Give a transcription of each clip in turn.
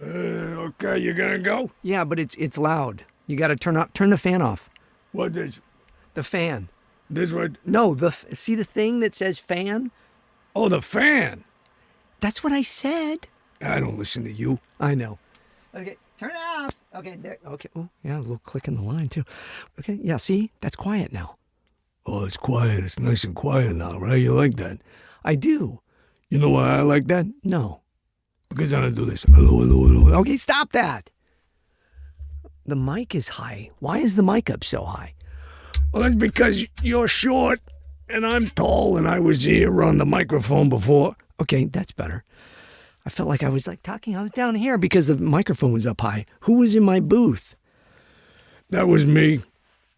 Okay, you gonna go? Yeah, but it's loud. You got to turn the fan off. What is The fan. this? What? No, see the thing that says fan? Oh, the fan. That's what I said. I don't listen to you. I know. Okay, turn it off. Okay, there. Okay. Oh, yeah, a little click in the line too. Okay, yeah. See, that's quiet now. Oh, it's quiet. It's nice and quiet now, right? You like that? I do. You know why I like that? No. Because I don't do this. Hello, hello, hello. Okay, stop that. The mic is high. Why is the mic up so high? Well, that's because you're short and I'm tall and I was here on the microphone before. Okay, that's better. I felt like I was talking. I was down here because the microphone was up high. Who was in my booth? That was me.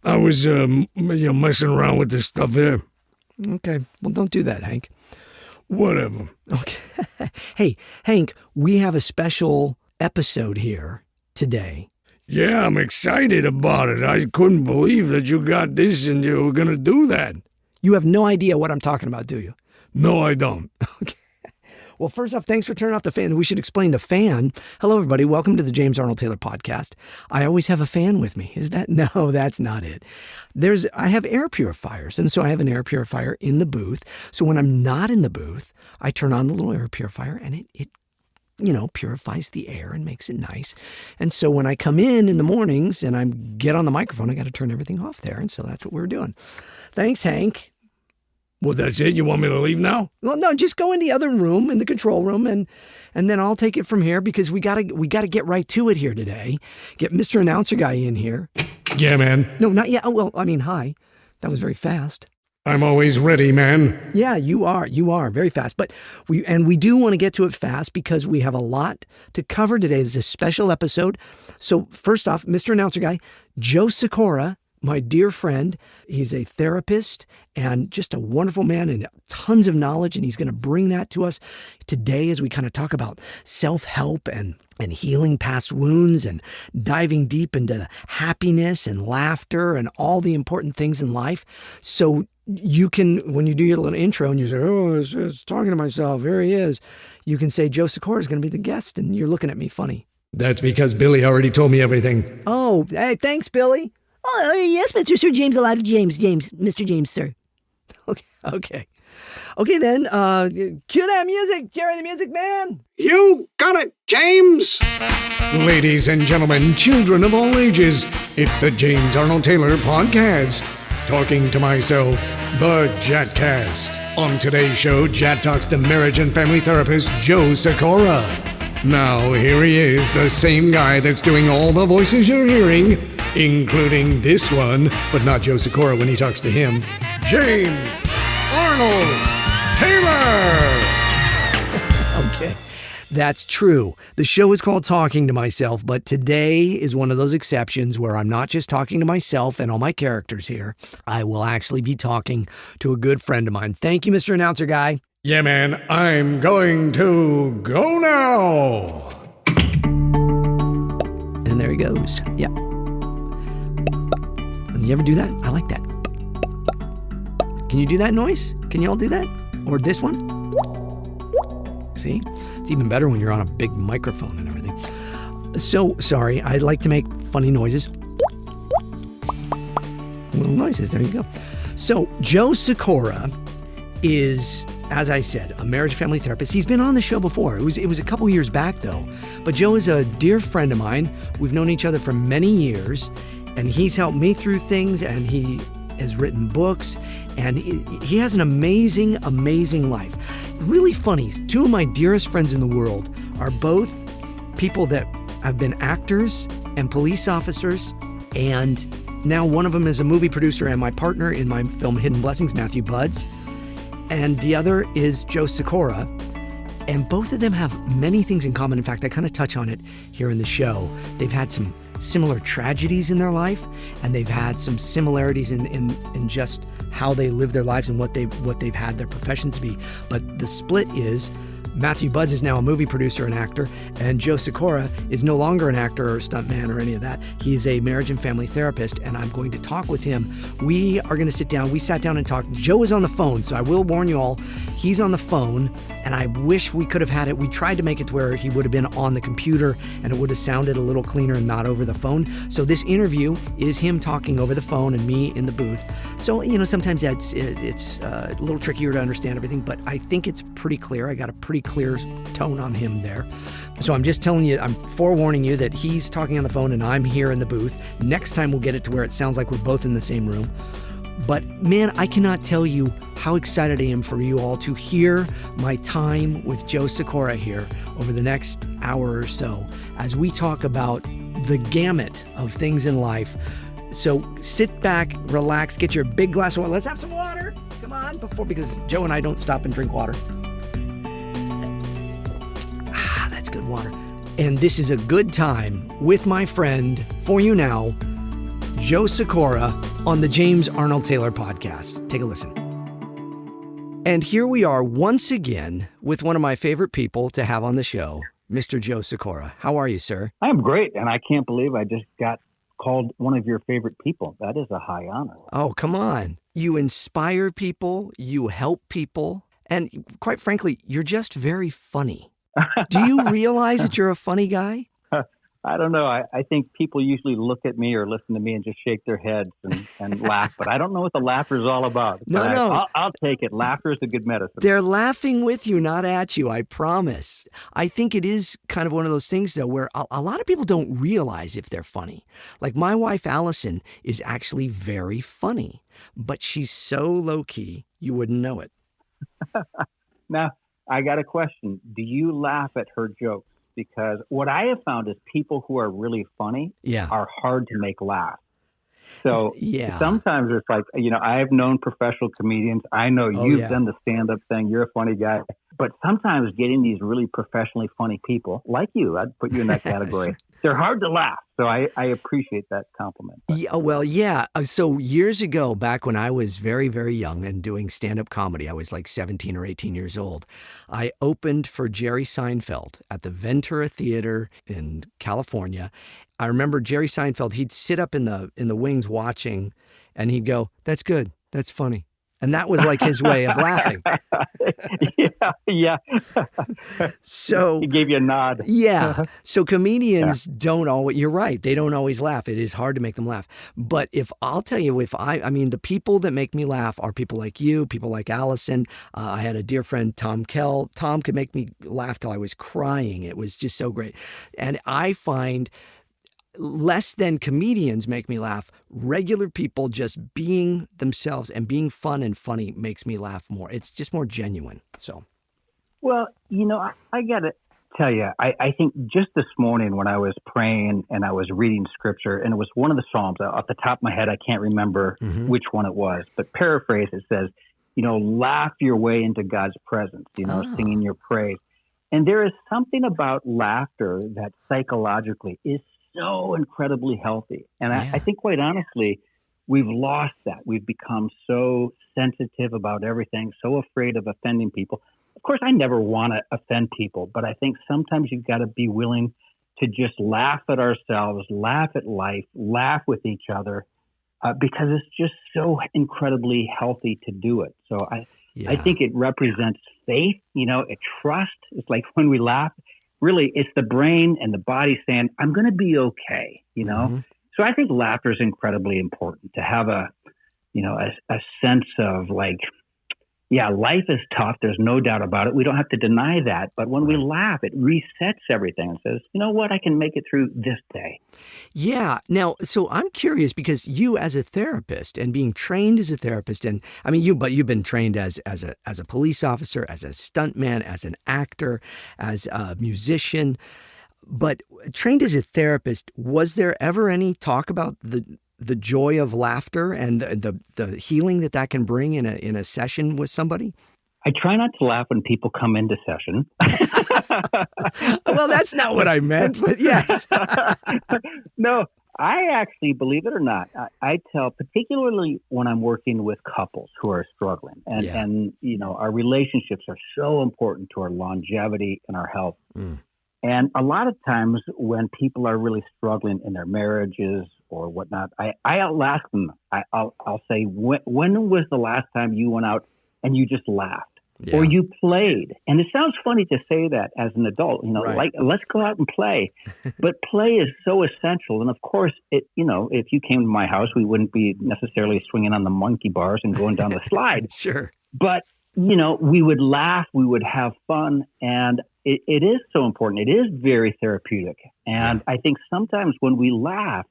I was messing around with this stuff here. Okay, well, don't do that, Hank. Whatever. Okay. Hey, Hank, we have a special episode here today. Yeah, I'm excited about it. I couldn't believe that you got this and you were going to do that. You have no idea what I'm talking about, do you? No, I don't. Okay. Well, first off, thanks for turning off the fan. We should explain the fan. Hello, everybody. Welcome to the James Arnold Taylor podcast. I always have a fan with me. Is that? No, that's not it. I have air purifiers. And so I have an air purifier in the booth. So when I'm not in the booth, I turn on the little air purifier and it purifies the air and makes it nice. And so when I come in the mornings and I get on the microphone, I got to turn everything off there. And so that's what we're doing. Thanks, Hank. Well, that's it? You want me to leave now? Well, no, just go in the other room, in the control room, and then I'll take it from here because we gotta get right to it here today. Get Mr. Announcer Guy in here. Yeah, man. No, not yet. Oh, well, I mean, hi. That was very fast. I'm always ready, man. Yeah, you are very fast. But we do want to get to it fast because we have a lot to cover today. This is a special episode. So first off, Mr. Announcer Guy, Joe Sikorra, my dear friend. He's a therapist and just a wonderful man and tons of knowledge. And he's going to bring that to us today as we kind of talk about self-help and healing past wounds and diving deep into happiness and laughter and all the important things in life. So you can, when you do your little intro and you say, oh, it's talking to myself, here he is, you can say Joe Sikorra is going to be the guest and you're looking at me funny. That's because Billy already told me everything. Oh, hey, thanks, Billy. Oh, yes, Mr. Sir James, a lot of James, Mr. James, sir. Okay, then, cue that music, Jerry the Music Man. You got it, James. Ladies and gentlemen, children of all ages, it's the James Arnold Taylor podcast. Talking to myself, the JATcast. On today's show, JAT talks to marriage and family therapist Joe Sikorra. Now, here he is, the same guy that's doing all the voices you're hearing, including this one, but not Joe Sikorra when he talks to him, James Arnold Taylor! Okay, that's true. The show is called Talking to Myself, but today is one of those exceptions where I'm not just talking to myself and all my characters here. I will actually be talking to a good friend of mine. Thank you, Mr. Announcer Guy. Yeah, man, I'm going to go now. And there he goes. Yeah. You ever do that? I like that. Can you do that noise? Can you all do that? Or this one? See? It's even better when you're on a big microphone and everything. So, sorry, I like to make funny noises. Little noises, there you go. So, Joe Sikorra is, as I said, a marriage family therapist. He's been on the show before. It was a couple years back, though. But Joe is a dear friend of mine. We've known each other for many years, and he's helped me through things, and he has written books, and he has an amazing, amazing life. Really funny. Two of my dearest friends in the world are both people that have been actors and police officers, and now one of them is a movie producer and my partner in my film Hidden Blessings, Matthew Buds, and the other is Joe Sikorra. And both of them have many things in common. In fact, I kind of touch on it here in the show. They've had some similar tragedies in their life, and they've had some similarities in just how they live their lives and what they've had their professions be. But the split is Matthew Buds is now a movie producer and actor, and Joe Sikorra is no longer an actor or stuntman or any of that. He's a marriage and family therapist, and I'm going to talk with him. We are going to sit down. We sat down and talked. Joe is on the phone, so I will warn you all, he's on the phone, and I wish we could have had it. We tried to make it to where he would have been on the computer, and it would have sounded a little cleaner and not over the phone. So this interview is him talking over the phone and me in the booth. So, sometimes it's a little trickier to understand everything, but I think it's pretty clear. I got a pretty clear tone on him there. So I'm just telling you, I'm forewarning you that he's talking on the phone and I'm here in the booth. Next time we'll get it to where it sounds like we're both in the same room. But man, I cannot tell you how excited I am for you all to hear my time with Joe Sikorra here over the next hour or so as we talk about the gamut of things in life. So sit back, relax, get your big glass of water. Let's have some water. Come on, because Joe and I don't stop and drink water. That's good water. And this is a good time with my friend, for you now, Joe Sikorra on the James Arnold Taylor podcast. Take a listen. And here we are once again with one of my favorite people to have on the show, Mr. Joe Sikorra. How are you, sir? I'm great, and I can't believe I just got called one of your favorite people. That is a high honor. Oh, come on. You inspire people, you help people, and quite frankly, you're just very funny. Do you realize that you're a funny guy? I don't know. I think people usually look at me or listen to me and just shake their heads and laugh, but I don't know what the laughter is all about. No. I'll take it. Laughter is a good medicine. They're laughing with you, not at you, I promise. I think it is kind of one of those things, though, where a lot of people don't realize if they're funny. Like my wife, Allison, is actually very funny, but she's so low-key, you wouldn't know it. Now, I got a question. Do you laugh at her jokes? Because what I have found is people who are really funny are hard to make laugh. So sometimes it's like, I've known professional comedians. I know you've done the stand-up thing. You're a funny guy. But sometimes getting these really professionally funny people, like you, I'd put you in that category. They're hard to laugh. So I appreciate that compliment. So years ago, back when I was very, very young and doing stand-up comedy, I was like 17 or 18 years old, I opened for Jerry Seinfeld at the Ventura Theater in California. I remember Jerry Seinfeld, he'd sit up in the wings watching, and he'd go, "That's good. That's funny." And that was like his way of laughing. Yeah. So he gave you a nod. Yeah. So comedians don't always, you're right, they don't always laugh. It is hard to make them laugh. But the people that make me laugh are people like you, people like Allison. I had a dear friend, Tom Kell. Tom could make me laugh till I was crying. It was just so great. And I find less than comedians make me laugh. Regular people just being themselves and being fun and funny makes me laugh more. It's just more genuine. So, well, I got to tell you, I think just this morning when I was praying and I was reading scripture, and it was one of the Psalms, off the top of my head, I can't remember which one it was, but paraphrase, it says, laugh your way into God's presence, singing your praise. And there is something about laughter that psychologically is so incredibly healthy. And I think, quite honestly, we've lost that. We've become so sensitive about everything, so afraid of offending people. Of course, I never want to offend people, but I think sometimes you've got to be willing to just laugh at ourselves, laugh at life, laugh with each other, because it's just so incredibly healthy to do it. So I think it represents faith, a trust. It's like when we laugh, really, it's the brain and the body saying, I'm going to be okay, So I think laughter is incredibly important to have a sense of like, life is tough. There's no doubt about it. We don't have to deny that. But when we laugh, it resets everything and says, you know what, I can make it through this day. Yeah. Now, so I'm curious because you as a therapist and being trained as a therapist, and you've been trained as a police officer, as a stuntman, as an actor, as a musician, but trained as a therapist, was there ever any talk about the joy of laughter and the healing that can bring in a session with somebody? I try not to laugh when people come into session. Well, that's not what I meant, but yes. No, I actually, believe it or not, I tell, particularly when I'm working with couples who are struggling, and our relationships are so important to our longevity and our health. And a lot of times when people are really struggling in their marriages or whatnot, I'll ask them, I'll say, when was the last time you went out and you just laughed? Yeah. Or you played? And it sounds funny to say that as an adult, Right. like, let's go out and play. But play is so essential. And of course, if you came to my house, we wouldn't be necessarily swinging on the monkey bars and going down the slide. Sure. But, we would laugh, we would have fun. And it is so important. It is very therapeutic. And I think sometimes when we laugh,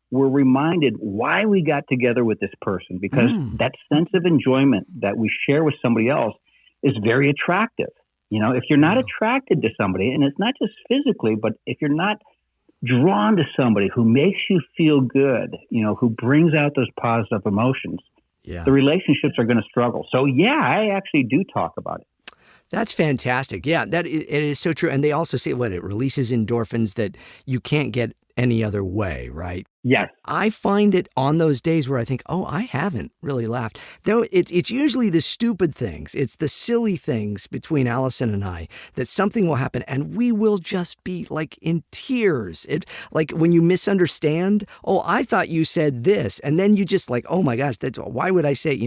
we're reminded why we got together with this person, because that sense of enjoyment that we share with somebody else is very attractive. If you're not attracted to somebody, and it's not just physically, but if you're not drawn to somebody who makes you feel good, who brings out those positive emotions, the relationships are going to struggle. So I actually do talk about it. That's fantastic. Yeah, it is so true. And they also say it releases endorphins that you can't get any other way, right? Yes. I find it on those days where I think, I haven't really laughed. Though it's usually the stupid things. It's the silly things between Allison and I that something will happen and we will just be like in tears. Like when you misunderstand, I thought you said this. And then you just like, oh my gosh, why would I say,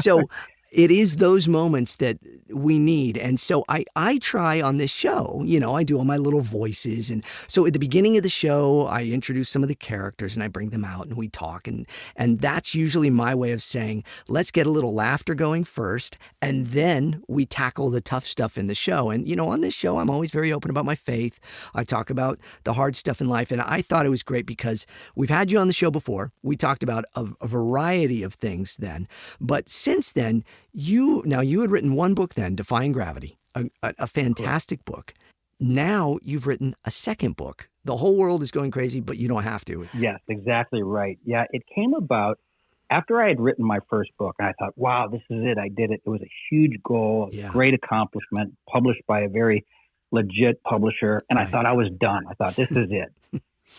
So it is those moments that we need. And so I try on this show, I do all my little voices. And so at the beginning of the show, I introduce some of the characters and I bring them out and we talk. And that's usually my way of saying, let's get a little laughter going first. And then we tackle the tough stuff in the show. And, on this show, I'm always very open about my faith. I talk about the hard stuff in life. And I thought it was great because we've had you on the show before. We talked about a variety of things then. But since then, you had written one book then, Defying Gravity, a fantastic book. Now you've written a second book. The whole world is going crazy, but you don't have to. Yes, exactly right. Yeah, it came about after I had written my first book, and I thought, wow, this is it. I did it. It was a huge goal, a great accomplishment, published by a very legit publisher. And I thought I was done. I thought, this is it.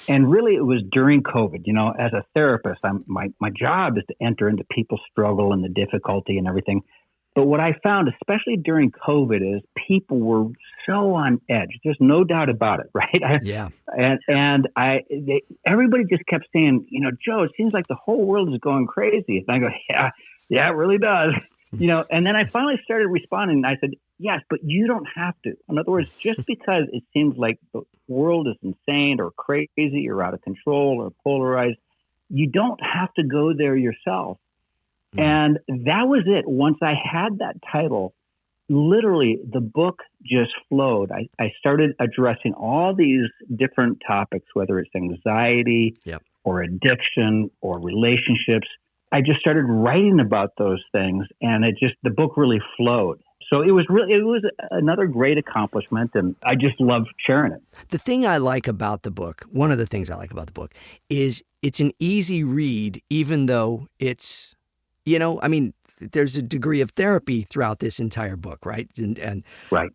And really, it was during COVID. As a therapist, my job is to enter into people's struggle and the difficulty and everything. But what I found, especially during COVID, is people were so on edge. There's no doubt about it, right? Everybody just kept saying, Joe, it seems like the whole world is going crazy. And I go, yeah, it really does. And then I finally started responding. And I said, yes, but you don't have to. In other words, just because it seems like the world is insane or crazy or out of control or polarized, you don't have to go there yourself. And that was it. Once I had that title, literally the book just flowed. I started addressing all these different topics, whether it's anxiety or addiction or relationships. I just started writing about those things, and the book really flowed. So it was another great accomplishment, and I just love sharing it. The thing I like about the book, one of the things I like about the book, is it's an easy read, even though it's, there's a degree of therapy throughout this entire book, right? And right.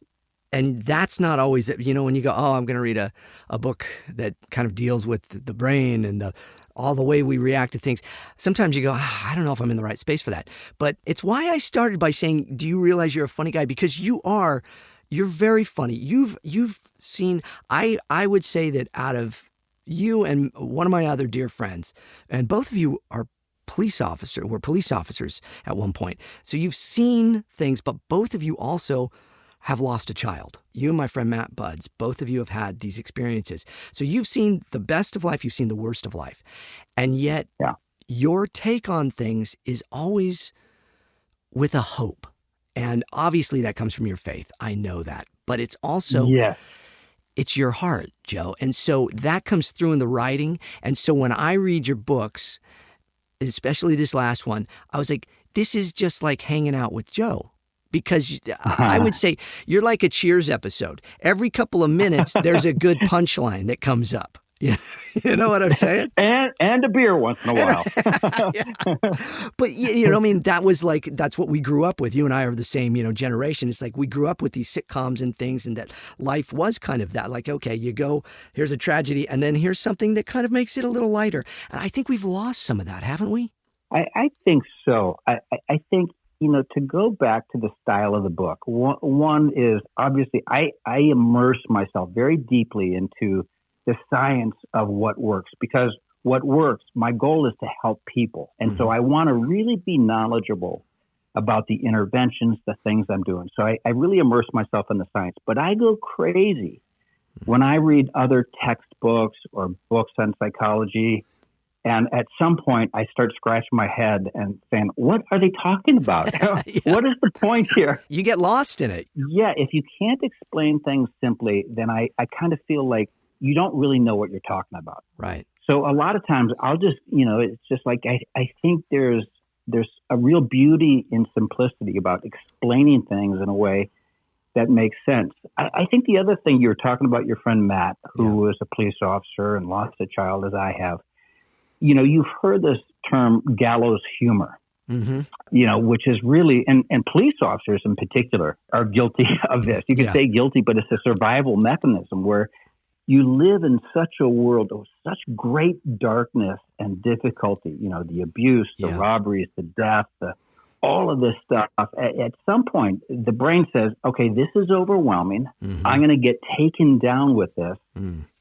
And that's not always, when you go, I'm going to read a book that kind of deals with the brain and all the way we react to things. Sometimes you go, I don't know if I'm in the right space for that. But it's why I started by saying, do you realize you're a funny guy? Because you're very funny. You've seen, I would say that out of you and one of my other dear friends, and both of you were police officers at one point. So you've seen things, but both of you also have lost a child. You and my friend Matt Buds, both of you have had these experiences. So you've seen the best of life, you've seen the worst of life. And yet your take on things is always with a hope. And obviously that comes from your faith. I know that. But it's also, it's your heart, Joe. And so that comes through in the writing. And so when I read your books, especially this last one, I was like, this is just like hanging out with Joe. Because I would say you're like a Cheers episode. Every couple of minutes, there's a good punchline that comes up. Yeah, you know what I'm saying? and a beer once in a while. But you know, I mean, that's what we grew up with. You and I are the same, generation. It's like we grew up with these sitcoms and things, and that life was kind of that. Like, okay, you go, here's a tragedy, and then here's something that kind of makes it a little lighter. And I think we've lost some of that, haven't we? I think so. I think, to go back to the style of the book, one is obviously I immerse myself very deeply into the science of what works, because what works, my goal is to help people. And so I want to really be knowledgeable about the interventions, the things I'm doing. So I really immerse myself in the science, but I go crazy when I read other textbooks or books on psychology. And at some point I start scratching my head and saying, what are they talking about? What is the point here? You get lost in it. Yeah. If you can't explain things simply, then I kind of feel like you don't really know what you're talking about. Right. So a lot of times I'll just, it's just like, I think there's a real beauty in simplicity about explaining things in a way that makes sense. I think the other thing, you were talking about your friend Matt, who was a police officer and lost a child, as I have. You've heard this term gallows humor, which is really, and police officers in particular are guilty of this. You could say guilty, but it's a survival mechanism where you live in such a world of such great darkness and difficulty, the abuse, the robberies, the death, all of this stuff. At some point, the brain says, okay, this is overwhelming. I'm going to get taken down with this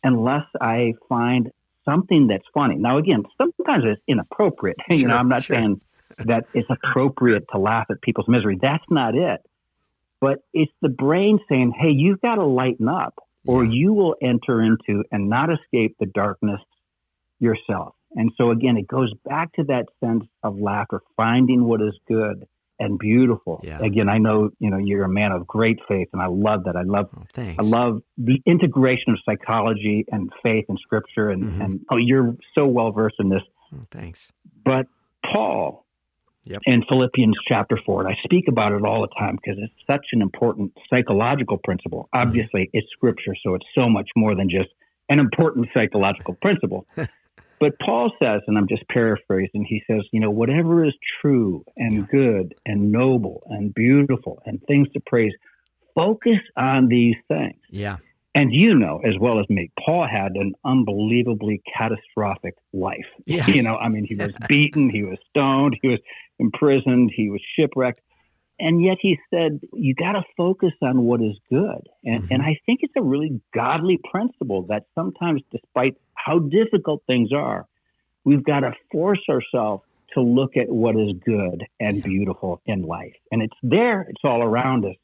unless I find something that's funny. Now, again, sometimes it's inappropriate. I'm not saying that it's appropriate to laugh at people's misery. That's not it. But it's the brain saying, hey, you've got to lighten up, or you will enter into and not escape the darkness yourself. And so, again, it goes back to that sense of laughter, finding what is good and beautiful. Yeah. Again, I know, you're a man of great faith, and I love that. I love the integration of psychology and faith and scripture, and you're so well versed in this. Thanks. But Paul, in Philippians chapter 4, and I speak about it all the time because it's such an important psychological principle. Obviously, it's scripture, so it's so much more than just an important psychological principle. But Paul says, and I'm just paraphrasing, he says, whatever is true and good and noble and beautiful and things to praise, focus on these things. Yeah. And as well as me, Paul had an unbelievably catastrophic life. Yes. He was beaten, he was stoned, he was imprisoned, he was shipwrecked. And yet he said, you got to focus on what is good. And I think it's a really godly principle that sometimes, despite how difficult things are, we've got to force ourselves to look at what is good and beautiful in life. And it's there, it's all around us.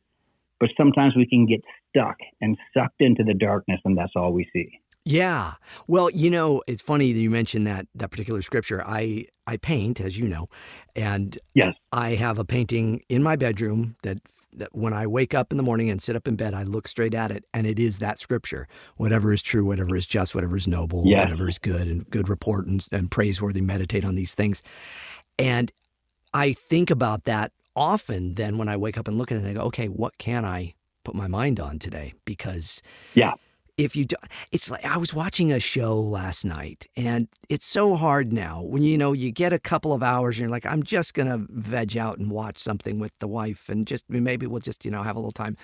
But sometimes we can get stuck and sucked into the darkness, and that's all we see. Yeah. Well, it's funny that you mentioned that particular scripture. I paint, as you know, and I have a painting in my bedroom that when I wake up in the morning and sit up in bed, I look straight at it, and it is that scripture. Whatever is true, whatever is just, whatever is noble, whatever is good and good report and praiseworthy, meditate on these things. And I think about that often then when I wake up and look at it and I go, okay, what can I put my mind on today? Because if you do, it's like I was watching a show last night, and it's so hard now when you get a couple of hours and you're like, I'm just gonna veg out and watch something with the wife, and maybe we'll just have a little time.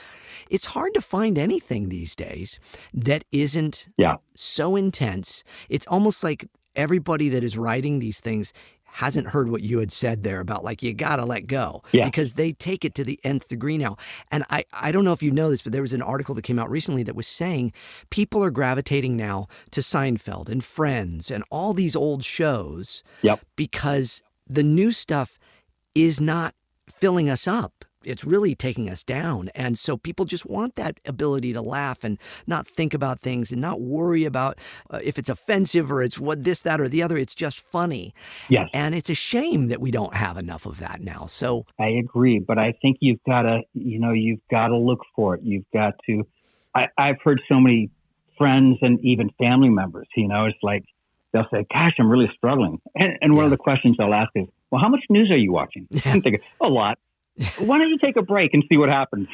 It's hard to find anything these days that isn't so intense. It's almost like everybody that is writing these things hasn't heard what you had said there about you got to let go because they take it to the nth degree now. And I don't know if you know this, but there was an article that came out recently that was saying people are gravitating now to Seinfeld and Friends and all these old shows because the new stuff is not filling us up. It's really taking us down. And so people just want that ability to laugh and not think about things and not worry about if it's offensive or it's what this, that, or the other. It's just funny. Yes. And it's a shame that we don't have enough of that now. So I agree, but I think you've got to look for it. You've got to, I've heard so many friends and even family members, it's like, they'll say, gosh, I'm really struggling. And one of the questions they'll ask is, well, how much news are you watching? I'm thinking, a lot. Why don't you take a break and see what happens?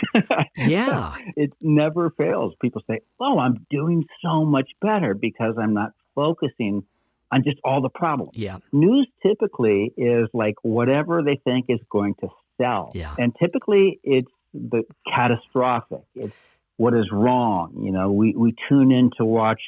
Yeah. It never fails. People say, oh, I'm doing so much better because I'm not focusing on just all the problems. Yeah. News typically is like whatever they think is going to sell. Yeah. And typically it's the catastrophic. It's what is wrong. We tune in to watch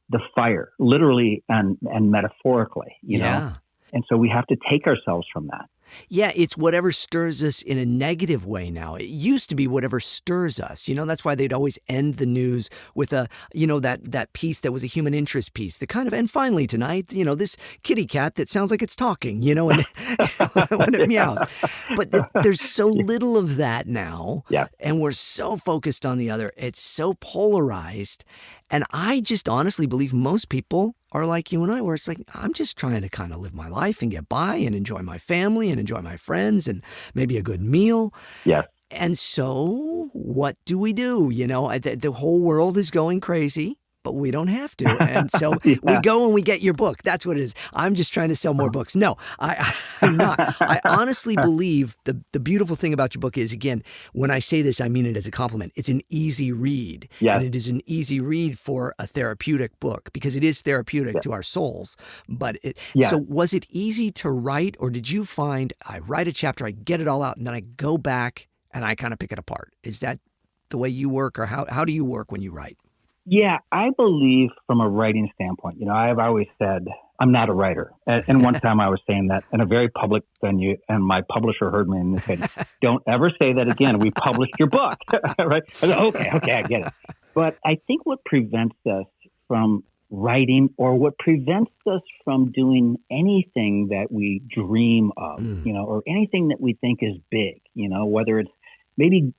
the fire, literally and metaphorically, you know? And so we have to take ourselves from that. Yeah, it's whatever stirs us in a negative way now. It used to be whatever stirs us. That's why they'd always end the news with that piece that was a human interest piece. And finally tonight, this kitty cat that sounds like it's talking, and when it meows. But there's so little of that now. Yeah. And we're so focused on the other. It's so polarized. And I just honestly believe most people are like you and I, where it's like, I'm just trying to kind of live my life and get by and enjoy my family and enjoy my friends and maybe a good meal. Yeah. And so what do we do? The whole world is going crazy, but we don't have to. And so we go and we get your book. That's what it is. I'm just trying to sell more books. No, I'm not. I honestly believe the beautiful thing about your book is, again, when I say this, I mean it as a compliment. It's an easy read. Yes. And it is an easy read for a therapeutic book because it is therapeutic to our souls. But so was it easy to write, or did you find I write a chapter, I get it all out, and then I go back and I kind of pick it apart? Is that the way you work, or how do you work when you write? Yeah, I believe from a writing standpoint, I've always said I'm not a writer. And one time I was saying that in a very public venue, and my publisher heard me and said, "Don't ever say that again. We published your book." Right? I said, okay, I get it. But I think what prevents us from writing, or what prevents us from doing anything that we dream of, or anything that we think is big, whether it's maybe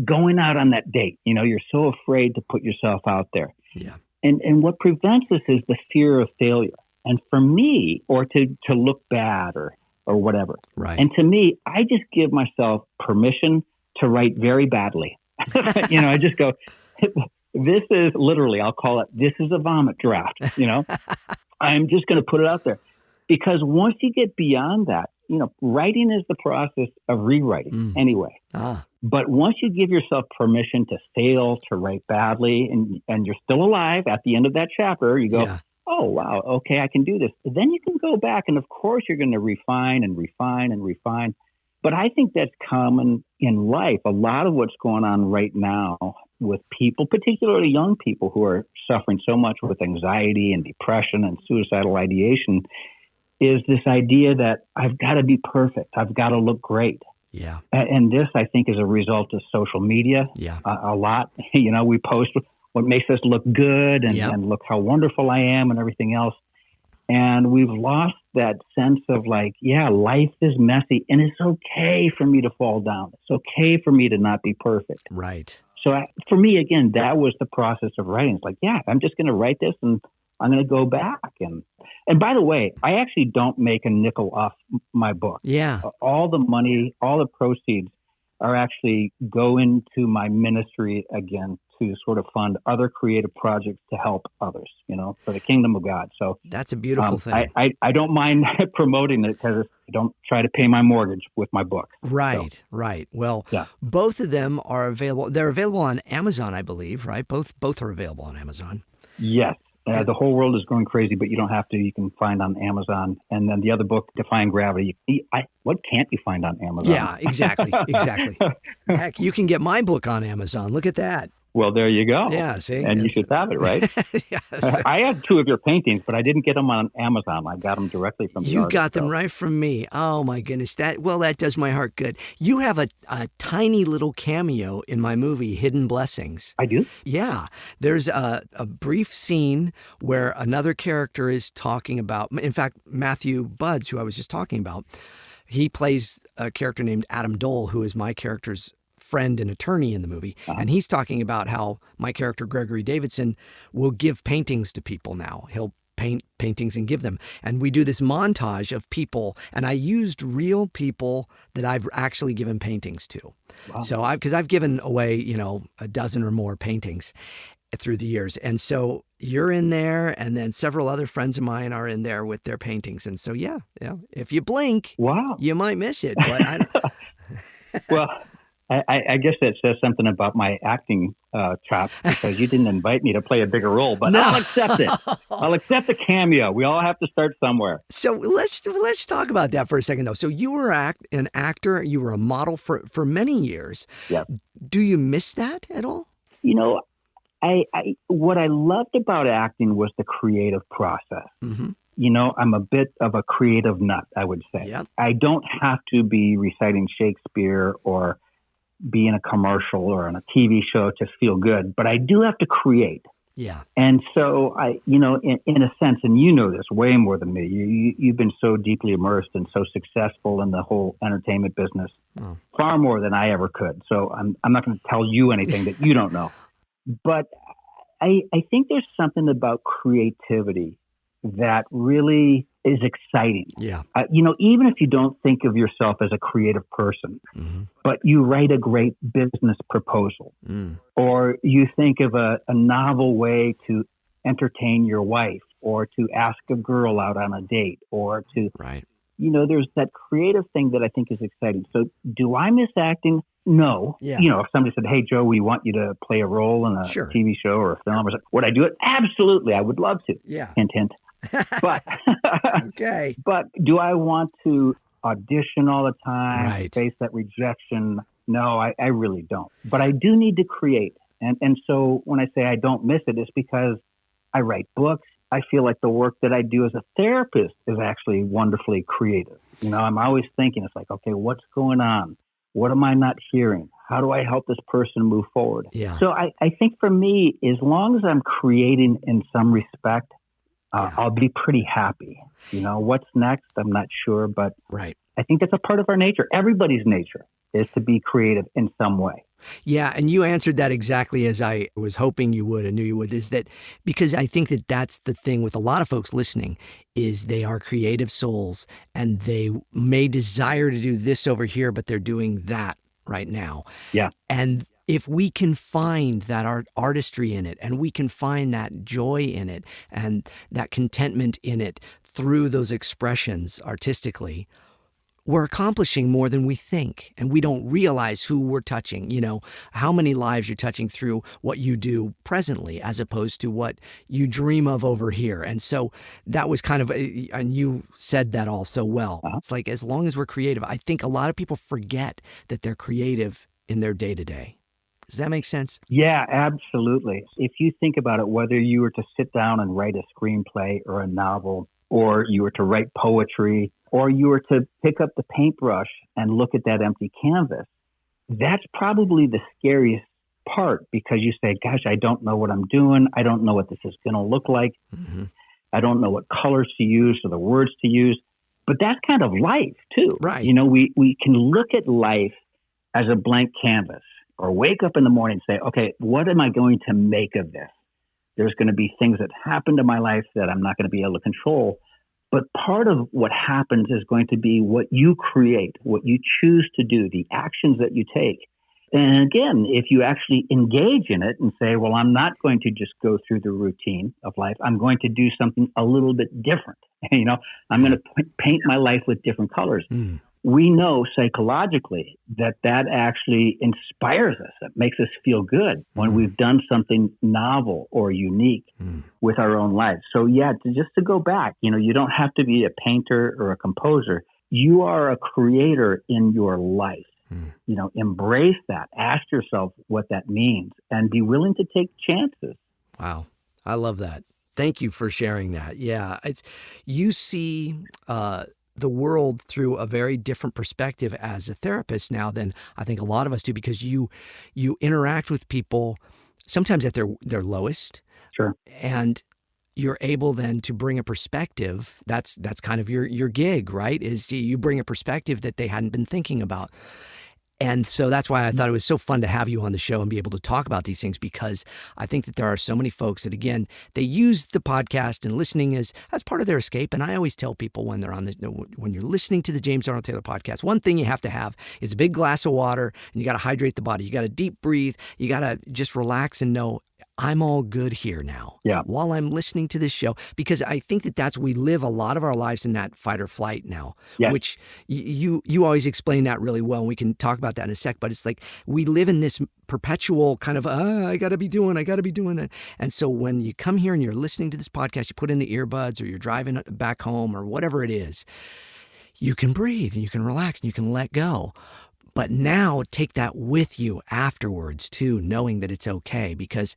going out on that date, you're so afraid to put yourself out there. Yeah. And what prevents us is the fear of failure. And for me, or to look bad or whatever. Right. And to me, I just give myself permission to write very badly. I just go, this is literally, I'll call it, this is a vomit draft. I'm just going to put it out there. Because once you get beyond that, writing is the process of rewriting anyway. But once you give yourself permission to fail, to write badly, and you're still alive at the end of that chapter, you go, oh, wow, okay, I can do this. Then you can go back, and of course you're going to refine and refine and refine. But I think that's common in life. A lot of what's going on right now with people, particularly young people who are suffering so much with anxiety and depression and suicidal ideation, is this idea that I've got to be perfect. I've got to look great. Yeah. And this, I think, is a result of social media. Yeah. A lot. We post what makes us look good and look how wonderful I am and everything else. And we've lost that sense of like, life is messy and it's okay for me to fall down. It's okay for me to not be perfect. Right. So for me, again, that was the process of writing. It's like, I'm just going to write this and I'm going to go back. And by the way, I actually don't make a nickel off my book. Yeah. All the money, all the proceeds are actually go into my ministry again to sort of fund other creative projects to help others, for the kingdom of God. So that's a beautiful thing. I don't mind promoting it because I don't try to pay my mortgage with my book. Right, so, right. Well, both of them are available. They're available on Amazon, I believe, right? Both are available on Amazon. Yes. The whole world is going crazy, but you don't have to. You can find on Amazon. And then the other book, Defying Gravity. What can't you find on Amazon? Yeah, exactly. Heck, you can get my book on Amazon. Look at that. Well, there you go. Yeah, see? And you should have it, right? Yes. I had 2 of your paintings, but I didn't get them on Amazon. I got them directly from the You artist, got them right from me. Oh, my goodness. That does my heart good. You have a tiny little cameo in my movie, Hidden Blessings. I do? Yeah. There's a brief scene where another character is talking about, in fact, Matthew Buds, who I was just talking about, he plays a character named Adam Dole, who is my character's friend and attorney in the movie. And he's talking about how my character, Gregory Davidson, will give paintings to people now. He'll paint paintings and give them. And we do this montage of people. And I used real people that I've actually given paintings to. Wow. So because I've given away, a dozen or more paintings through the years. And so you're in there, and then several other friends of mine are in there with their paintings. And so, if you blink, wow, you might miss it. But well, I guess that says something about my acting chops because you didn't invite me to play a bigger role, but I'll accept it. I'll accept the cameo. We all have to start somewhere. So let's talk about that for a second, though. So you were an actor. You were a model for many years. Yeah. Do you miss that at all? You know, I what I loved about acting was the creative process. Mm-hmm. You know, I'm a bit of a creative nut, I would say. Yep. I don't have to be reciting Shakespeare or be in a commercial or on a TV show to feel good, but I do have to create. Yeah. And so in a sense, and you know this way more than me, you've been so deeply immersed and so successful in the whole entertainment business, far more than I ever could. So I'm not going to tell you anything that you don't know. But I think there's something about creativity that really is exciting. Yeah. Even if you don't think of yourself as a creative person, but you write a great business proposal, or you think of a novel way to entertain your wife, or to ask a girl out on a date, or to, there's that creative thing that I think is exciting. So do I miss acting? No. Yeah. If somebody said, hey, Joe, we want you to play a role in a TV show or a film, would I do it? Absolutely. I would love to. Yeah. Hint, hint. But okay. But do I want to audition all the time, face that rejection? No, I really don't. But I do need to create. And so when I say I don't miss it, it's because I write books. I feel like the work that I do as a therapist is actually wonderfully creative. I'm always thinking, it's like, okay, what's going on? What am I not hearing? How do I help this person move forward? Yeah. So I think for me, as long as I'm creating in some respect, I'll be pretty happy. What's next? I'm not sure, but I think that's a part of our nature. Everybody's nature is to be creative in some way. Yeah, and you answered that exactly as I was hoping you would and knew you would, is that because I think that that's the thing with a lot of folks listening is they are creative souls and they may desire to do this over here, but they're doing that right now. Yeah. And if we can find that artistry in it and we can find that joy in it and that contentment in it through those expressions artistically, we're accomplishing more than we think. And we don't realize who we're touching, how many lives you're touching through what you do presently as opposed to what you dream of over here. And so that was kind of, and you said that all so well. It's like, as long as we're creative, I think a lot of people forget that they're creative in their day-to-day. Does that make sense? Yeah, absolutely. If you think about it, whether you were to sit down and write a screenplay or a novel, or you were to write poetry, or you were to pick up the paintbrush and look at that empty canvas, that's probably the scariest part because you say, gosh, I don't know what I'm doing. I don't know what this is going to look like. I don't know what colors to use or the words to use. But that's kind of life too. Right. We can look at life as a blank canvas or wake up in the morning and say, okay, what am I going to make of this? There's going to be things that happen to my life that I'm not going to be able to control. But part of what happens is going to be what you create, what you choose to do, the actions that you take. And again, if you actually engage in it and say, well, I'm not going to just go through the routine of life. I'm going to do something a little bit different. I'm going to paint my life with different colors. We know psychologically that actually inspires us. It makes us feel good when we've done something novel or unique with our own lives. So just to go back, you don't have to be a painter or a composer. You are a creator in your life. Embrace that. Ask yourself what that means and be willing to take chances. Wow. I love that. Thank you for sharing that. Yeah. You see, the world through a very different perspective as a therapist now than I think a lot of us do, because you interact with people sometimes at their lowest. Sure. And you're able then to bring a perspective. That's kind of your gig, right? Is you bring a perspective that they hadn't been thinking about. And so that's why I thought it was so fun to have you on the show and be able to talk about these things, because I think that there are so many folks that, again, they use the podcast and listening as part of their escape. And I always tell people when they're when you're listening to the James Arnold Taylor podcast, one thing you have to have is a big glass of water, and you got to hydrate the body. You got to deep breathe. You got to just relax and know I'm all good here now. Yeah. While I'm listening to this show, because I think that we live a lot of our lives in that fight or flight now, Yes. which you always explain that really well. And we can talk about that in a sec, but it's like we live in this perpetual kind of, I got to be doing it. And so when you come here and you're listening to this podcast, you put in the earbuds or you're driving back home or whatever it is, you can breathe and you can relax and you can let go. But now take that with you afterwards too, knowing that it's okay, because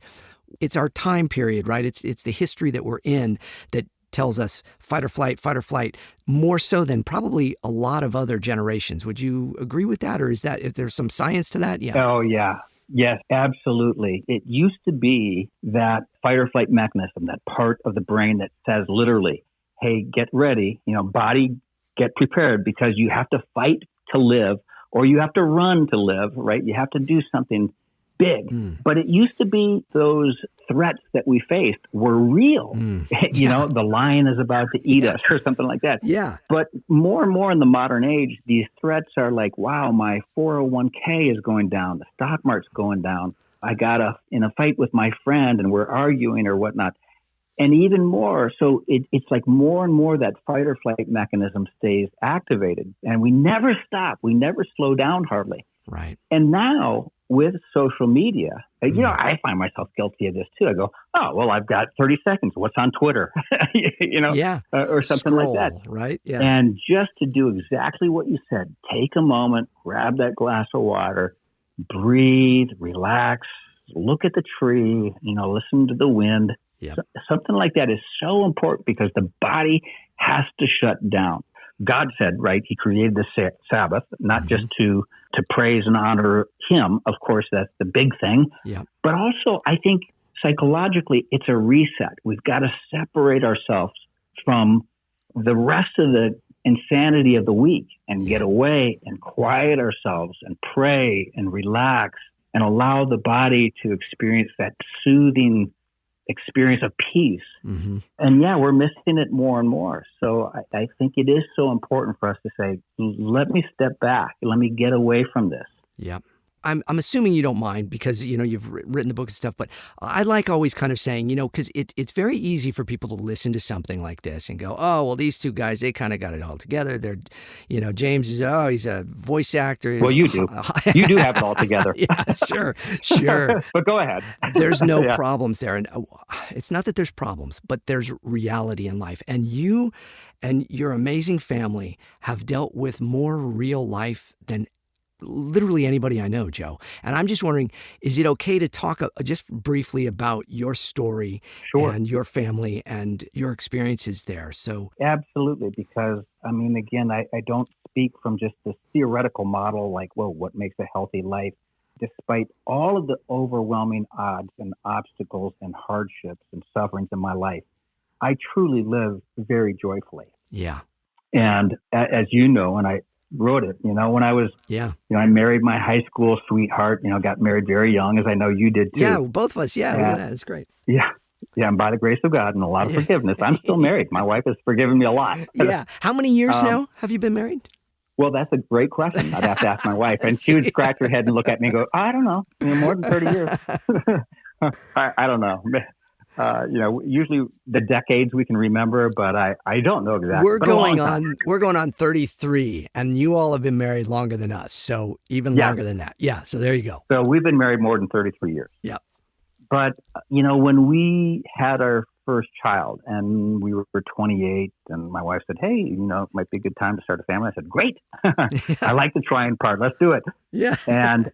it's our time period, right? It's the history that we're in that tells us fight or flight, more so than probably a lot of other generations. Would you agree with that? Or is there some science to that? Yeah. Oh, yeah. Yes, absolutely. It used to be that fight or flight mechanism, that part of the brain that says literally, hey, get ready, body, get prepared, because you have to fight to live, or you have to run to live, right? You have to do something big. But it used to be those threats that we faced were real. The lion is about to eat us or something like that. Yeah. But more and more in the modern age, these threats are like, wow, my 401k is going down. The stock market's going down. I got in a fight with my friend and we're arguing or whatnot. And even more, so it's like more and more that fight or flight mechanism stays activated. And we never stop. We never slow down hardly. Right. And now with social media, I find myself guilty of this too. I go, oh, well, I've got 30 seconds. What's on Twitter? Or something Scroll, like that. Right. Yeah. And just to do exactly what you said, take a moment, grab that glass of water, breathe, relax, look at the tree, listen to the wind. Yeah. Something like that is so important because the body has to shut down. God said, right, he created the Sabbath, not just to praise and honor him. Of course, that's the big thing. Yeah. But also, I think psychologically, it's a reset. We've got to separate ourselves from the rest of the insanity of the week and get away and quiet ourselves and pray and relax and allow the body to experience that soothing experience of peace. Mm-hmm. And we're missing it more and more. So I think it is so important for us to say, let me step back. Let me get away from this. Yeah. I'm assuming you don't mind because, you've written the book and stuff, but I like always kind of saying, because it's very easy for people to listen to something like this and go, oh, well, these two guys, they kind of got it all together. They're, James is, he's a voice actor. Well, you do. You do have it all together. Yeah, sure. But go ahead. There's no problems there. And it's not that there's problems, but there's reality in life. And you and your amazing family have dealt with more real life than literally anybody I know, Joe. And I'm just wondering, is it okay to talk just briefly about your story and your family and your experiences there? So absolutely, because again, I don't speak from just this theoretical model like, well, what makes a healthy life? Despite all of the overwhelming odds and obstacles and hardships and sufferings in my life, I truly live very joyfully. Yeah. And as you know, and I wrote it, when I was, I married my high school sweetheart, got married very young, as I know you did too. Yeah, both of us. Yeah, look at that. It's great. Yeah. Yeah. And by the grace of God and a lot of forgiveness, I'm still married. My wife has forgiven me a lot. Yeah. How many years now have you been married? Well, that's a great question. I'd have to ask my wife. And she would scratch her head and look at me and go, I don't know. More than 30 years. I don't know. Usually the decades we can remember, but I don't know exactly. We're going on 33, and you all have been married longer than us, so even longer than that. Yeah, so there you go. So we've been married more than 33 years. Yeah. But, when we had our first child and we were 28 and my wife said, hey, it might be a good time to start a family. I said, great. I like the trying part. Let's do it. Yeah. And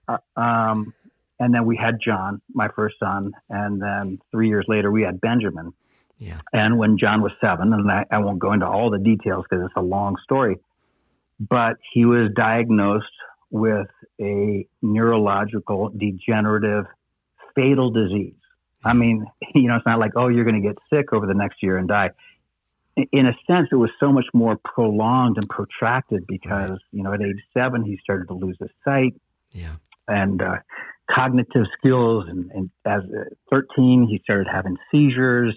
then we had John, my first son. And then 3 years later, we had Benjamin. Yeah. And when John was 7, and I won't go into all the details because it's a long story, but he was diagnosed with a neurological degenerative fatal disease. It's not like, oh, you're going to get sick over the next year and die. In a sense, it was so much more prolonged and protracted because, at age 7, he started to lose his sight. Yeah. And cognitive skills. And as 13, he started having seizures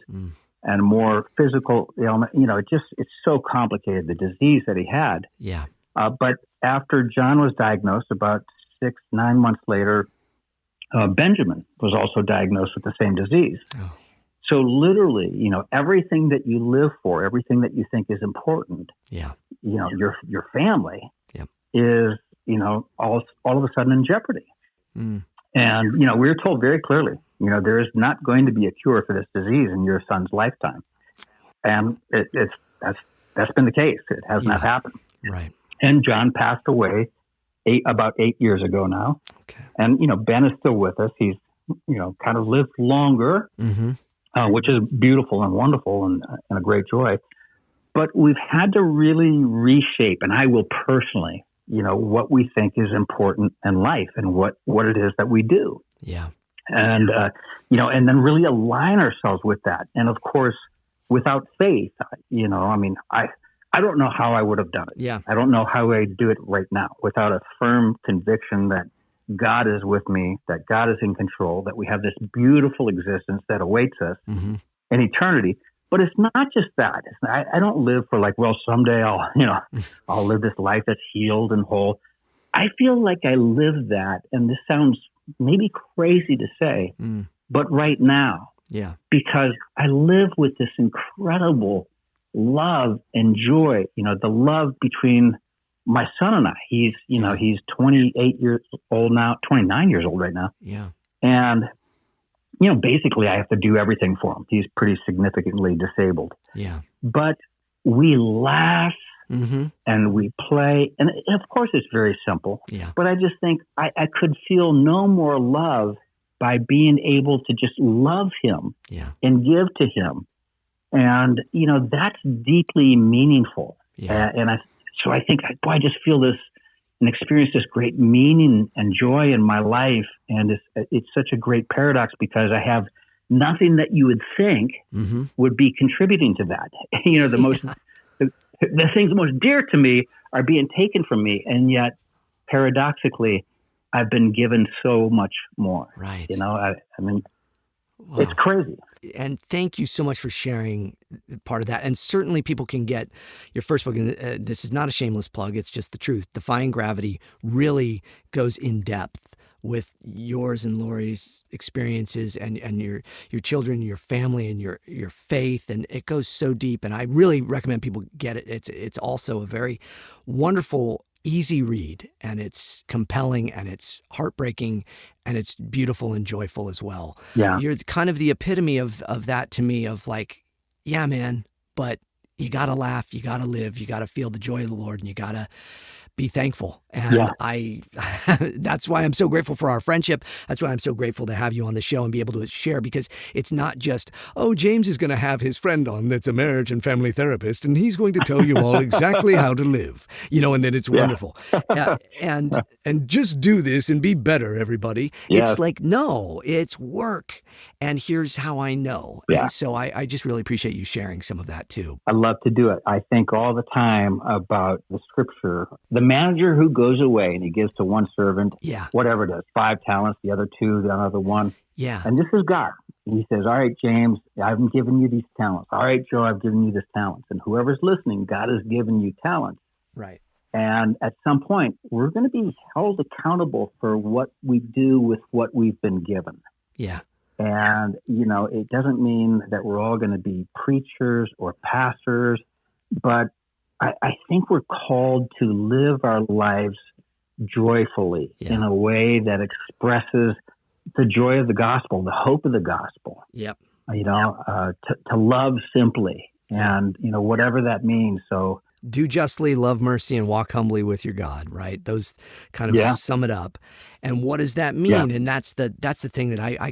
and more physical ailment. It's so complicated, the disease that he had. Yeah. But after John was diagnosed, about 6-9 months later, Benjamin was also diagnosed with the same disease. Oh. So literally, everything that you live for, everything that you think is important, your family is, all of a sudden in jeopardy. Mm. And, we were told very clearly, there is not going to be a cure for this disease in your son's lifetime. And that's been the case. It has not happened. Right. And John passed away about 8 years ago now. Okay. And, Ben is still with us. He's, kind of lived longer, which is beautiful and wonderful and a great joy. But we've had to really reshape, and I will personally, what we think is important in life and what it is that we do. Yeah. And, and then really align ourselves with that. And of course, without faith, I don't know how I would have done it. Yeah. I don't know how I do it right now without a firm conviction that God is with me, that God is in control, that we have this beautiful existence that awaits us in eternity. But it's not just that. I don't live for someday I'll live this life that's healed and whole. I feel like I live that, and this sounds maybe crazy to say, but right now, because I live with this incredible love and joy, the love between my son and I. He's 28 years old now, 29 years old right now. Yeah. And, basically I have to do everything for him. He's pretty significantly disabled. Yeah. But we laugh and we play. And of course it's very simple. Yeah. But I just think I could feel no more love by being able to just love him and give to him. And, that's deeply meaningful. Yeah. So I think I just feel this and experience this great meaning and joy in my life. And it's such a great paradox because I have nothing that you would think would be contributing to that. The things most dear to me are being taken from me. And yet, paradoxically, I've been given so much more. Right. Wow. It's crazy. And thank you so much for sharing part of that. And certainly people can get your first book, and this is not a shameless plug, it's just the truth. Defying Gravity really goes in depth with yours and Lori's experiences and your children, your family, and your faith. And it goes so deep. And I really recommend people get it. It's also a very wonderful, easy read, and it's compelling, and it's heartbreaking, and it's beautiful and joyful as well. Yeah. You're kind of the epitome of that to me, of yeah, man, but you got to laugh, you got to live, you got to feel the joy of the Lord, and you got to be thankful. And that's why I'm so grateful for our friendship. That's why I'm so grateful to have you on the show and be able to share, because it's not just, James is going to have his friend on that's a marriage and family therapist, and he's going to tell you all exactly how to live, and then it's wonderful. And just do this and be better, everybody. Yes. It's like, no, it's work. And here's how I know. Yeah. And so I just really appreciate you sharing some of that too. I love to do it. I think all the time about the scripture. The manager who goes away and he gives to one servant, whatever it is, 5 talents, the other 2, the other 1. Yeah. And this is God. And he says, all right, James, I've given you these talents. All right, Joe, I've given you this talents. And whoever's listening, God has given you talents. Right. And at some point, we're going to be held accountable for what we do with what we've been given. Yeah. And, it doesn't mean that we're all going to be preachers or pastors, but I think we're called to live our lives joyfully in a way that expresses the joy of the gospel, the hope of the gospel. Yep. To love simply and, whatever that means. So do justly, love mercy, and walk humbly with your God, right? Those kind of sum it up. And what does that mean? Yeah. And that's the thing that I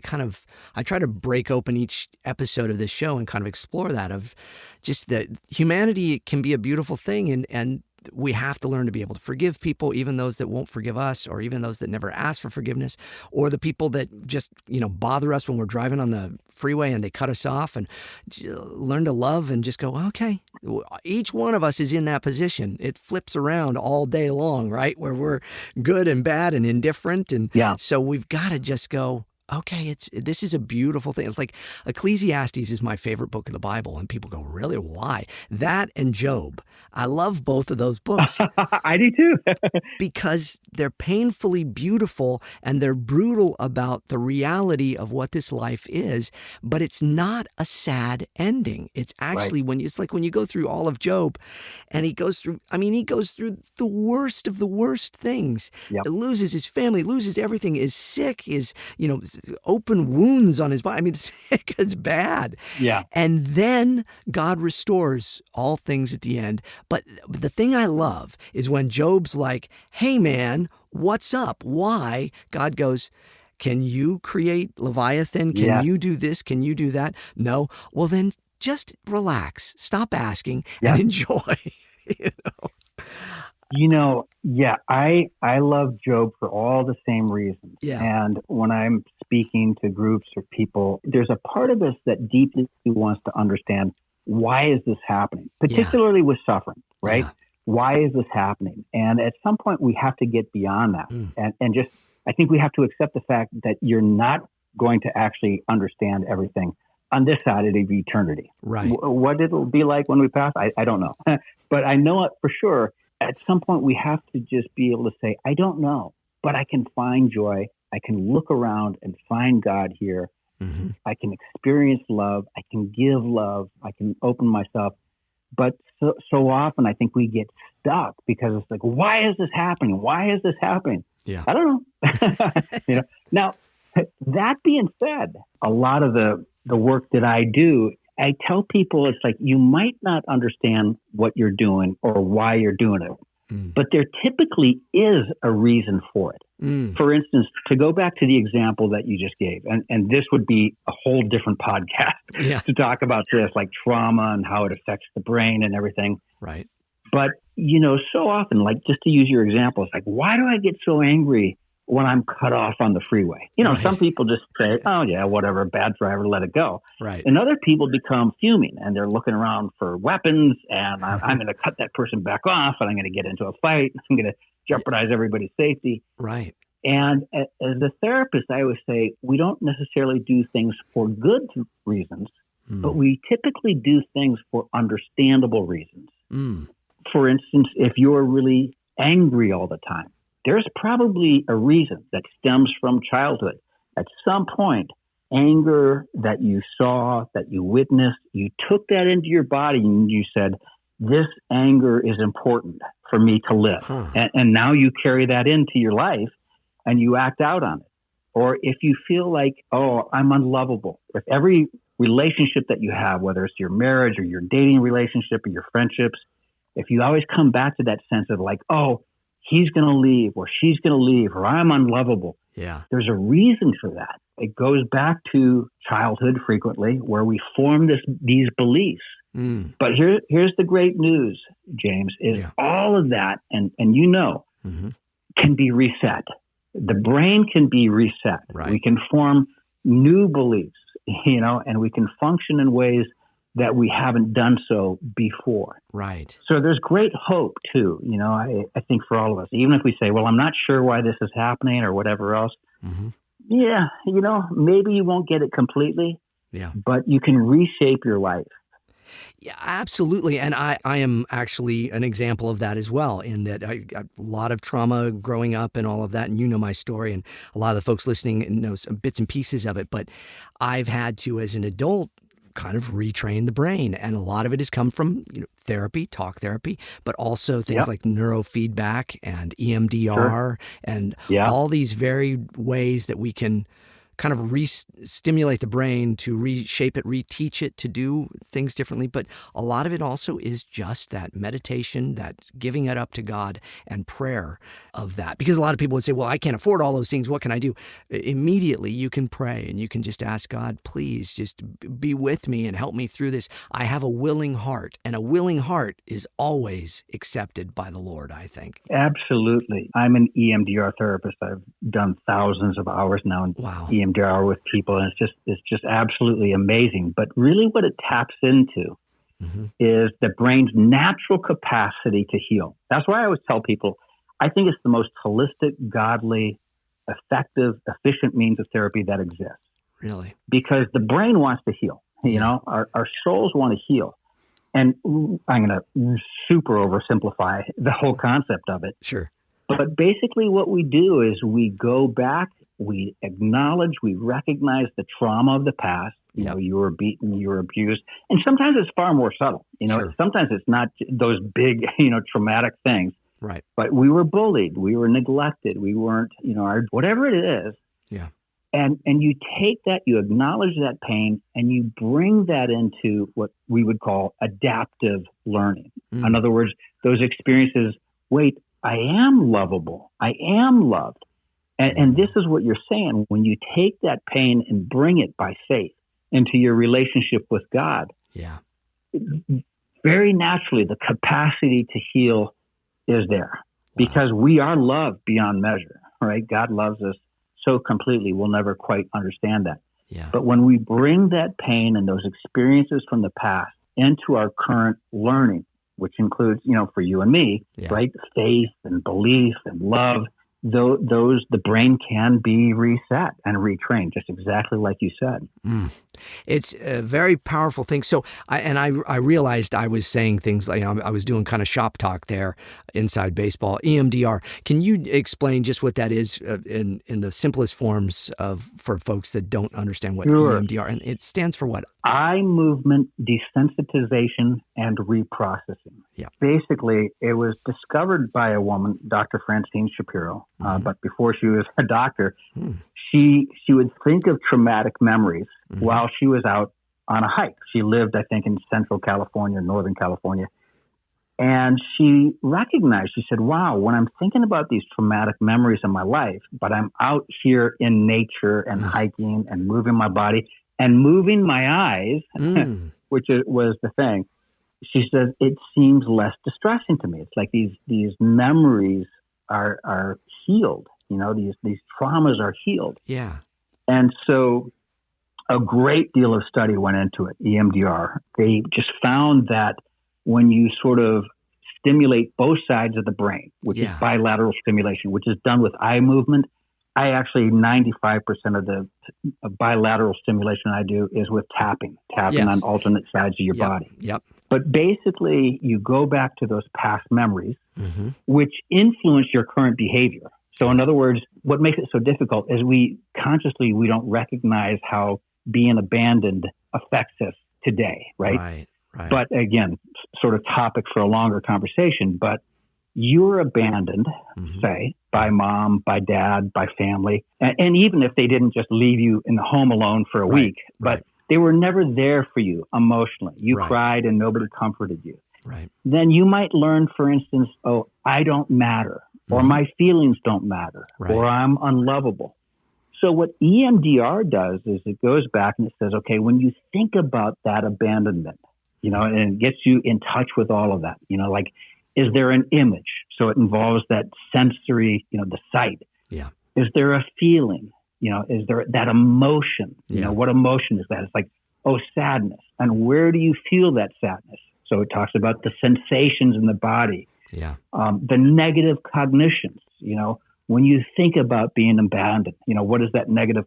try to break open each episode of this show and kind of explore that, of just that humanity can be a beautiful thing, and we have to learn to be able to forgive people, even those that won't forgive us, or even those that never ask for forgiveness, or the people that just, bother us when we're driving on the freeway and they cut us off, and learn to love and just go, okay, each one of us is in that position. It flips around all day long, right? Where we're good and bad and indifferent. And so we've got to just go, okay, this is a beautiful thing. It's like Ecclesiastes is my favorite book of the Bible, and people go, really? Why? That and Job. I love both of those books. I do too. Because they're painfully beautiful and they're brutal about the reality of what this life is, but it's not a sad ending. It's actually it's like when you go through all of Job and he goes through the worst of the worst things. Yep. Loses his family, loses everything, is sick, is, open wounds on his body. I mean, sick, it's bad. Yeah. And then God restores all things at the end. But the thing I love is when Job's like, hey man, what's up? Why? God goes, can you create Leviathan? Can you do this? Can you do that? No. Well, then just relax. Stop asking and enjoy. I love Job for all the same reasons. Yeah. And when I'm speaking to groups or people, there's a part of us that deeply wants to understand, why is this happening? Particularly with suffering, right? Yeah. Why is this happening? And at some point we have to get beyond that. And just, I think we have to accept the fact that you're not going to actually understand everything on this side of eternity. Right. What it'll be like when we pass, I don't know. But I know it for sure. At some point we have to just be able to say, I don't know, but I can find joy. I can look around and find God here. Mm-hmm. I can experience love. I can give love. I can open myself. But so often I think we get stuck because it's like, why is this happening? Why is this happening? Yeah. I don't know. Now, that being said, a lot of the work that I do, I tell people it's like, you might not understand what you're doing or why you're doing it, but there typically is a reason for it. For instance, to go back to the example that you just gave, and this would be a whole different podcast to talk about this, like trauma and how it affects the brain and everything. Right. But, so often, like just to use your example, it's like, why do I get so angry when I'm cut off on the freeway? Some people just say, oh yeah, whatever, bad driver, let it go. Right. And other people become fuming and they're looking around for weapons and I'm going to cut that person back off and I'm going to get into a fight. I'm going to jeopardize everybody's safety. Right. And as a therapist, I always say, we don't necessarily do things for good reasons, but we typically do things for understandable reasons. For instance, if you're really angry all the time, there's probably a reason that stems from childhood. At some point, anger that you saw, that you witnessed, you took that into your body and you said, this anger is important for me to live. And now you carry that into your life and you act out on it. Or if you feel like, oh, I'm unlovable, if every relationship that you have, whether it's your marriage or your dating relationship or your friendships, if you always come back to that sense of like, oh, he's going to leave or she's going to leave or I'm unlovable. Yeah. There's a reason for that. It goes back to childhood frequently where we form these beliefs. But here's the great news, James, is all of that, and can be reset. The brain can be reset. Right. We can form new beliefs, and we can function in ways that we haven't done so before. Right. So there's great hope too. I think for all of us, even if we say, well, I'm not sure why this is happening or whatever else. Yeah. Maybe you won't get it completely, but you can reshape your life. Yeah, absolutely. And I am actually an example of that as well, in that I got a lot of trauma growing up and all of that. And you know my story, and a lot of the folks listening know some bits and pieces of it. But I've had to, as an adult, kind of retrain the brain. And a lot of it has come from therapy, talk therapy, but also things like neurofeedback and EMDR and all these varied ways that we can kind of re-stimulate the brain to reshape it, reteach it to do things differently. But a lot of it also is just that meditation, that giving it up to God and prayer of that. Because a lot of people would say, well, I can't afford all those things. What can I do? Immediately, you can pray and you can just ask God, please just be with me and help me through this. I have a willing heart, and a willing heart is always accepted by the Lord, I think. Absolutely. I'm an EMDR therapist. I've done thousands of hours now in EMDR with people, and it's just absolutely amazing. But really what it taps into is the brain's natural capacity to heal. That's why I always tell people, I think it's the most holistic, godly effective, efficient means of therapy that exists. Really? Because the brain wants to heal. You know, our souls want to heal. And I'm going to super oversimplify the whole concept of it. Sure. But basically what we do is we go back, we acknowledge, we recognize the trauma of the past. You know, you were beaten, you were abused. And sometimes it's far more subtle. You know, sometimes it's not those big, traumatic things. Right. But we were bullied, we were neglected, we weren't, whatever it is. Yeah. And you take that, you acknowledge that pain, and you bring that into what we would call adaptive learning. In other words, those experiences, wait, I am lovable. I am loved. And this is what you're saying. When you take that pain and bring it by faith into your relationship with God, very naturally, the capacity to heal is there because we are loved beyond measure, right? God loves us so completely, we'll never quite understand that. Yeah. But when we bring that pain and those experiences from the past into our current learning, which includes, for you and me, right? Faith and belief and love, the brain can be reset and retrained, just exactly like you said. It's a very powerful thing. So, I realized I was saying things like I was doing kind of shop talk there inside baseball. EMDR. Can you explain just what that is in the simplest forms for folks that don't understand what EMDR and it stands for? What? Eye movement desensitization and reprocessing. Yeah. Basically, it was discovered by a woman, Dr. Francine Shapiro. But before she was a doctor, she would think of traumatic memories while she was out on a hike. She lived, I think, in Central California, Northern California. And she recognized, she said, wow, when I'm thinking about these traumatic memories in my life, but I'm out here in nature and hiking and moving my body and moving my eyes, which was the thing. She said, it seems less distressing to me. It's like these memories are healed. These traumas are healed. Yeah. And so a great deal of study went into it, EMDR. They just found that when you sort of stimulate both sides of the brain, which is bilateral stimulation, which is done with eye movement. I actually, 95% of the bilateral stimulation I do is with tapping on alternate sides of your body. Yep. But basically, you go back to those past memories, which influence your current behavior. So in other words, what makes it so difficult is we don't recognize how being abandoned affects us today, right? Right. But again, sort of topic for a longer conversation, but you're abandoned, say, by mom, by dad, by family. And even if they didn't just leave you in the home alone for a week, but they were never there for you emotionally. You cried and nobody comforted you. Right. Then you might learn, for instance, oh, I don't matter, or my feelings don't matter, or I'm unlovable. So what EMDR does is it goes back and it says, okay, when you think about that abandonment, and it gets you in touch with all of that, like, is there an image? So it involves that sensory, the sight. Yeah. Is there a feeling? Is there that emotion? What emotion is that? It's like, oh, sadness. And where do you feel that sadness? So it talks about the sensations in the body. Yeah. The negative cognitions, when you think about being abandoned, what is that negative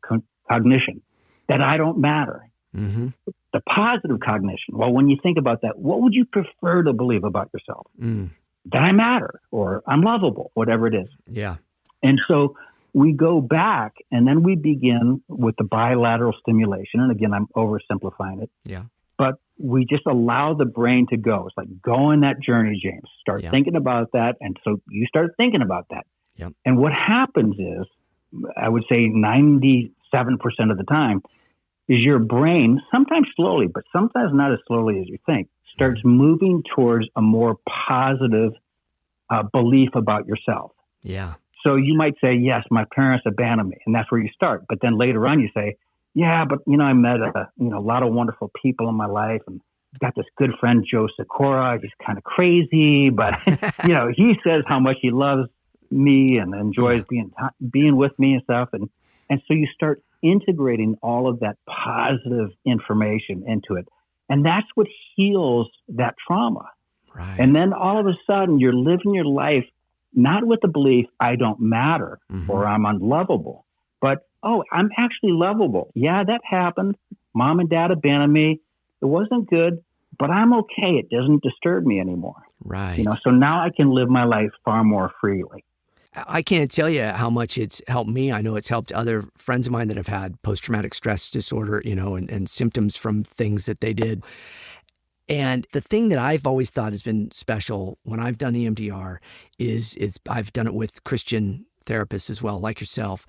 cognition? That I don't matter. The positive cognition. Well, when you think about that, what would you prefer to believe about yourself? That I matter or I'm lovable, whatever it is. Yeah. And so we go back and then we begin with the bilateral stimulation. And again, I'm oversimplifying it. Yeah. But we just allow the brain to go. It's like, go on that journey, James. Start thinking about that. And so you start thinking about that. Yep. And what happens is, I would say 97% of the time, is your brain, sometimes slowly, but sometimes not as slowly as you think, starts moving towards a more positive belief about yourself. Yeah. So you might say, yes, my parents abandoned me. And that's where you start. But then later on you say, yeah, but I met a lot of wonderful people in my life, and got this good friend, Joe Sikorra. He's kind of crazy, but he says how much he loves me and enjoys being with me and stuff. And so you start integrating all of that positive information into it. And that's what heals that trauma. Right. And then all of a sudden you're living your life not with the belief I don't matter or I'm unlovable, but, oh, I'm actually lovable. Yeah, that happened. Mom and dad abandoned me. It wasn't good, but I'm okay. It doesn't disturb me anymore. Right. So now I can live my life far more freely. I can't tell you how much it's helped me. I know it's helped other friends of mine that have had post-traumatic stress disorder, and symptoms from things that they did. And the thing that I've always thought has been special when I've done EMDR is I've done it with Christian therapists as well, like yourself,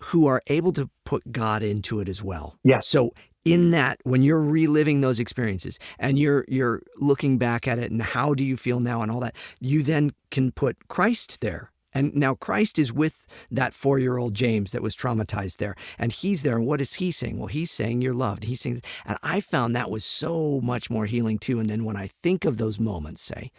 who are able to put God into it as well. Yeah. So in that, when you're reliving those experiences and you're looking back at it and how do you feel now and all that, you then can put Christ there. And now Christ is with that 4-year-old James that was traumatized there. And he's there. And what is he saying? Well, he's saying you're loved. He's saying, and I found that was so much more healing too. And then when I think of those moments, say,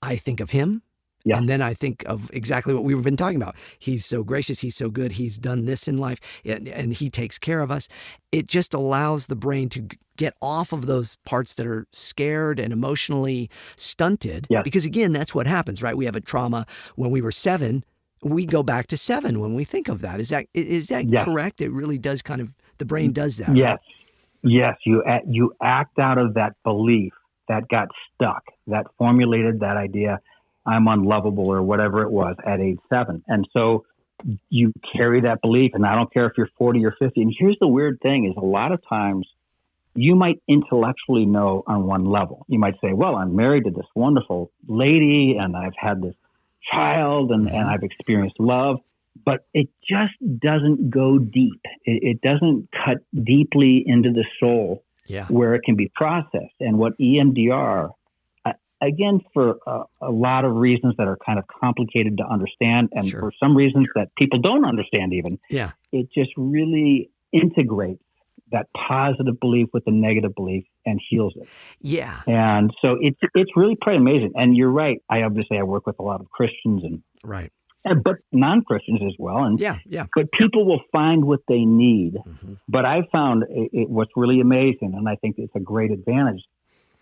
I think of him. Yeah. And then I think of exactly what we've been talking about. He's so gracious. He's so good. He's done this in life and he takes care of us. It just allows the brain to get off of those parts that are scared and emotionally stunted. Yes. Because again, that's what happens, right? We have a trauma when we were 7. We go back to 7 when we think of that. Is that yes. correct? It really does the brain does that. Yes. Right? Yes. You act out of that belief that got stuck, that formulated that idea, I'm unlovable or whatever it was at age 7. And so you carry that belief, and I don't care if you're 40 or 50. And here's the weird thing is a lot of times you might intellectually know on one level. You might say, well, I'm married to this wonderful lady and I've had this child and I've experienced love, but it just doesn't go deep. It doesn't cut deeply into the soul where it can be processed. And what EMDR, again, for a lot of reasons that are kind of complicated to understand, and for some reasons that people don't understand even, it just really integrates that positive belief with the negative belief and heals it. Yeah. And so it's really pretty amazing. And you're right. I work with a lot of Christians but non-Christians as well. And but people will find what they need. But I found what's really amazing, and I think it's a great advantage,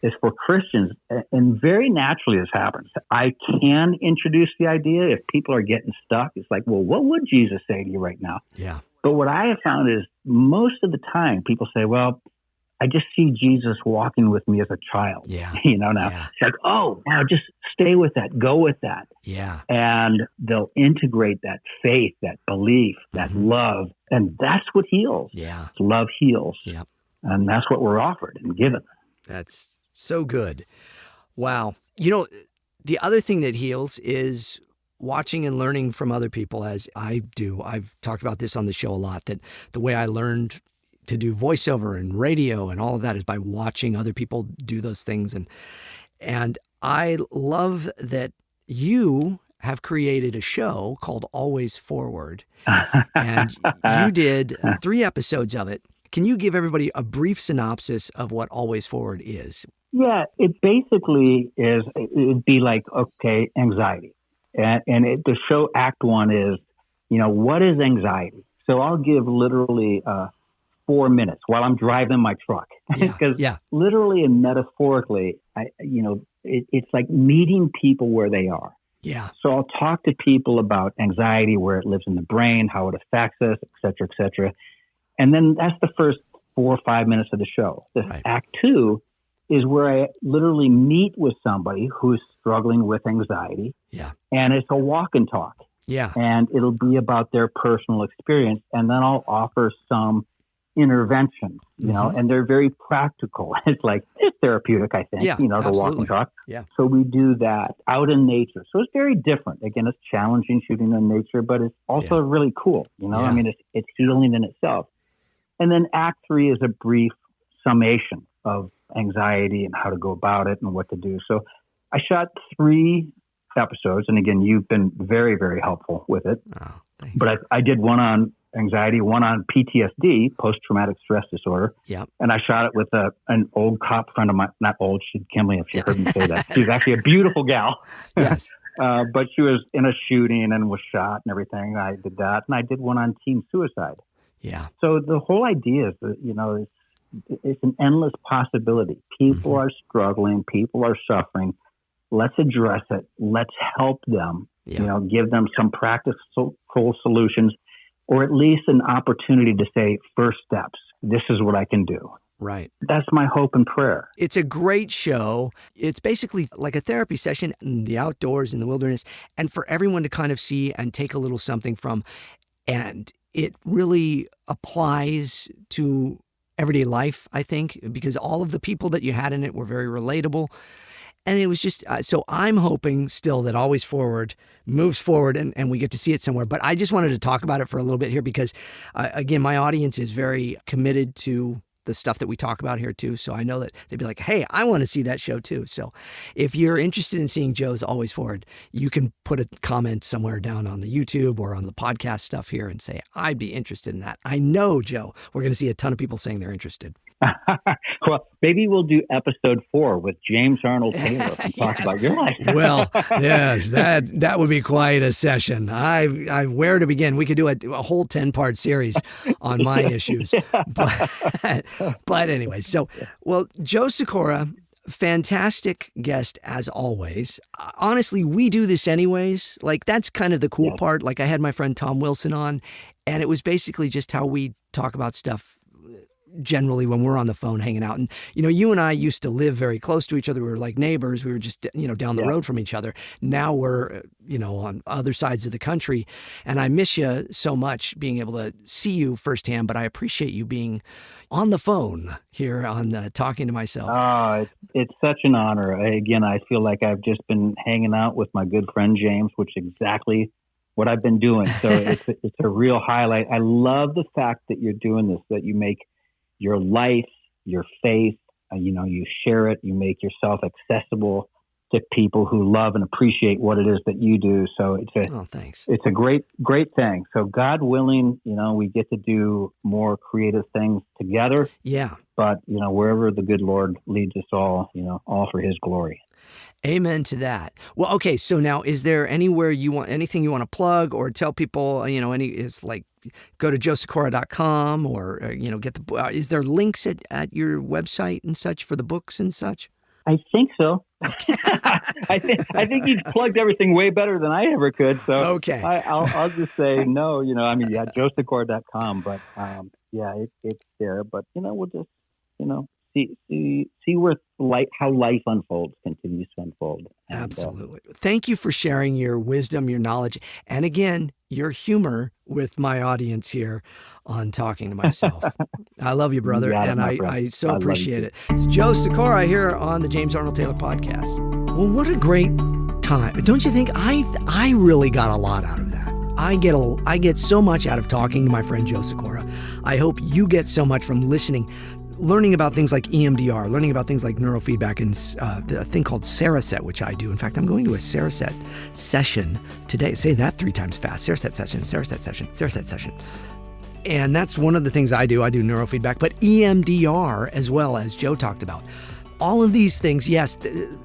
is for Christians, and very naturally this happens. I can introduce the idea if people are getting stuck. It's like, well, what would Jesus say to you right now? Yeah. But what I have found is most of the time people say, well, I just see Jesus walking with me as a child. Yeah. It's like, oh, now just stay with that, go with that. Yeah. And they'll integrate that faith, that belief, that love, and that's what heals. Yeah. Love heals. Yeah. And that's what we're offered and given. That's so good. Wow. The other thing that heals is watching and learning from other people, as I do. I've talked about this on the show a lot, that the way I learned to do voiceover and radio and all of that is by watching other people do those things. And I love that you have created a show called Always Forward. And you did 3 episodes of it. Can you give everybody a brief synopsis of what Always Forward is? Yeah, it basically is, it'd be like, okay, anxiety. And the show Act 1 is, what is anxiety? So I'll give literally 4 minutes while I'm driving my truck. Because literally and metaphorically, it's like meeting people where they are. Yeah. So I'll talk to people about anxiety, where it lives in the brain, how it affects us, et cetera, et cetera. And then that's the first 4 or 5 minutes of the show. Act 2 is where I literally meet with somebody who's struggling with anxiety. Yeah. And it's a walk and talk. Yeah. And it'll be about their personal experience. And then I'll offer some interventions, and they're very practical. It's therapeutic, I think, the walk and talk. Yeah. So we do that out in nature. So it's very different. Again, it's challenging shooting in nature, but it's also really cool. It's healing in itself. And then Act 3 is a brief summation of anxiety and how to go about it and what to do. So I shot 3 episodes. And again, you've been very, very helpful with it. Oh, thanks. But I did one on anxiety, one on PTSD, post-traumatic stress disorder. Yeah. And I shot it with an old cop friend of mine. Not old, she'd kill me if she heard me say that. She's actually a beautiful gal. Yes. But she was in a shooting and was shot and everything. I did that. And I did one on teen suicide. Yeah. So the whole idea is that, it's an endless possibility. People are struggling. People are suffering. Let's address it. Let's help them. Yeah. Give them some practical solutions, or at least an opportunity to say first steps. This is what I can do. Right. That's my hope and prayer. It's a great show. It's basically like a therapy session in the outdoors, in the wilderness, and for everyone to kind of see and take a little something from. And it really applies to everyday life, I think, because all of the people that you had in it were very relatable. And it was just, so I'm hoping still that Always Forward moves forward and we get to see it somewhere. But I just wanted to talk about it for a little bit here because, again, my audience is very committed to the stuff that we talk about here too. So I know that they'd be like, hey, I want to see that show too. So if you're interested in seeing Joe's Always Forward, you can put a comment somewhere down on the YouTube or on the podcast stuff here and say, I'd be interested in that. I know, Joe, we're going to see a ton of people saying they're interested. Well, maybe we'll do episode 4 with James Arnold Taylor and talk about your life. Well, yes, that would be quite a session. I where to begin? We could do a whole 10-part series on my issues. But anyway, so, well, Joe Sikorra, fantastic guest as always. Honestly, we do this anyways. Like, that's kind of the cool part. Like, I had my friend Tom Wilson on, and it was basically just how we talk about stuff generally when we're on the phone hanging out. And, you and I used to live very close to each other. We were like neighbors. We were just, down the road from each other. Now we're, on other sides of the country. And I miss you so much being able to see you firsthand, but I appreciate you being on the phone here on Talking to Myself. Oh, it's such an honor. I feel like I've just been hanging out with my good friend James, which is exactly what I've been doing. So it's a real highlight. I love the fact that you're doing this, that you make your life, your faith, you share it, you make yourself accessible to people who love and appreciate what it is that you do. So thanks. It's a great thing. So God willing, we get to do more creative things together. Yeah. But, wherever the good Lord leads us all, all for his glory. Amen to that. Well, okay. So now, is there anywhere anything you want to plug or tell people, it's like, go to JoeSikorra.com or, get the, is there links at your website and such for the books and such? I think so. I think you've plugged everything way better than I ever could. So okay. I'll just say no, JoeSikorra.com, but it's there, but we'll just, see where how life unfolds, continues to unfold. And, absolutely. Thank you for sharing your wisdom, your knowledge, and again, your humor with my audience here on Talking to Myself. I love you, brother, and I so appreciate it. It's Joe Sikorra here on the James Arnold Taylor podcast. Well, what a great time. Don't you think? I really got a lot out of that. I get so much out of talking to my friend Joe Sikorra. I hope you get so much from listening, learning about things like EMDR, learning about things like neurofeedback, and a thing called Saraset, which I do. In fact, I'm going to a Saraset session today. Say that 3 times fast. Saraset session, Saraset session, Saraset session. And that's one of the things I do. I do neurofeedback, but EMDR as well, as Joe talked about. All of these things, yes,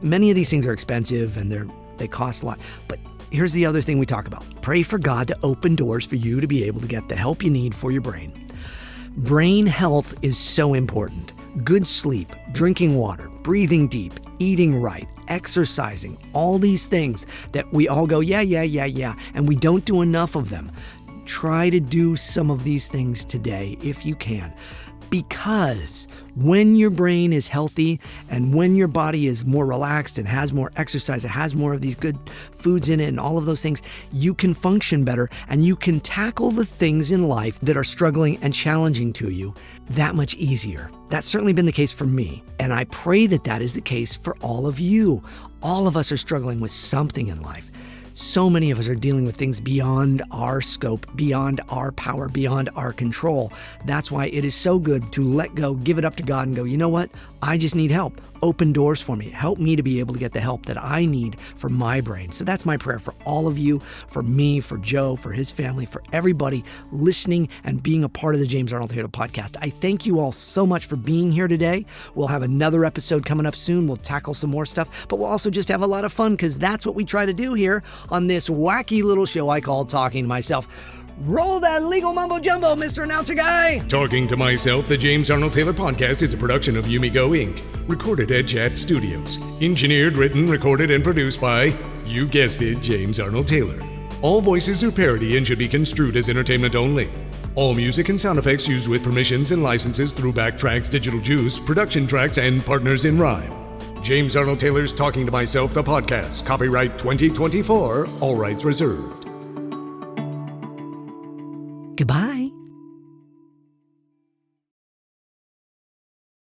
many of these things are expensive and they cost a lot. But here's the other thing we talk about. Pray for God to open doors for you to be able to get the help you need for your brain. Brain health is so important. Good sleep, drinking water, breathing deep, eating right, exercising, all these things that we all go, yeah, and we don't do enough of them. Try to do some of these things today if you can. Because when your brain is healthy and when your body is more relaxed and has more exercise, it has more of these good foods in it and all of those things, you can function better and you can tackle the things in life that are struggling and challenging to you that much easier. That's certainly been the case for me. And I pray that that is the case for all of you. All of us are struggling with something in life. So many of us are dealing with things beyond our scope, beyond our power, beyond our control. That's why it is so good to let go, give it up to God and go, you know what? I just need help. Open doors for me. Help me to be able to get the help that I need for my brain. So that's my prayer for all of you, for me, for Joe, for his family, for everybody listening and being a part of the James Arnold Taylor podcast. I thank you all so much for being here today. We'll have another episode coming up soon. We'll tackle some more stuff, but we'll also just have a lot of fun because that's what we try to do here on this wacky little show I call Talking to Myself. Roll that legal mumbo jumbo, Mr. Announcer Guy. Talking to Myself, the James Arnold Taylor Podcast is a production of Yumigo Inc., recorded at JAT Studios. Engineered, written, recorded, and produced by, you guessed it, James Arnold Taylor. All voices are parody and should be construed as entertainment only. All music and sound effects used with permissions and licenses through Backtracks, Digital Juice, Production Tracks, and Partners in Rhyme. James Arnold Taylor's Talking to Myself, the Podcast. Copyright 2024, all rights reserved.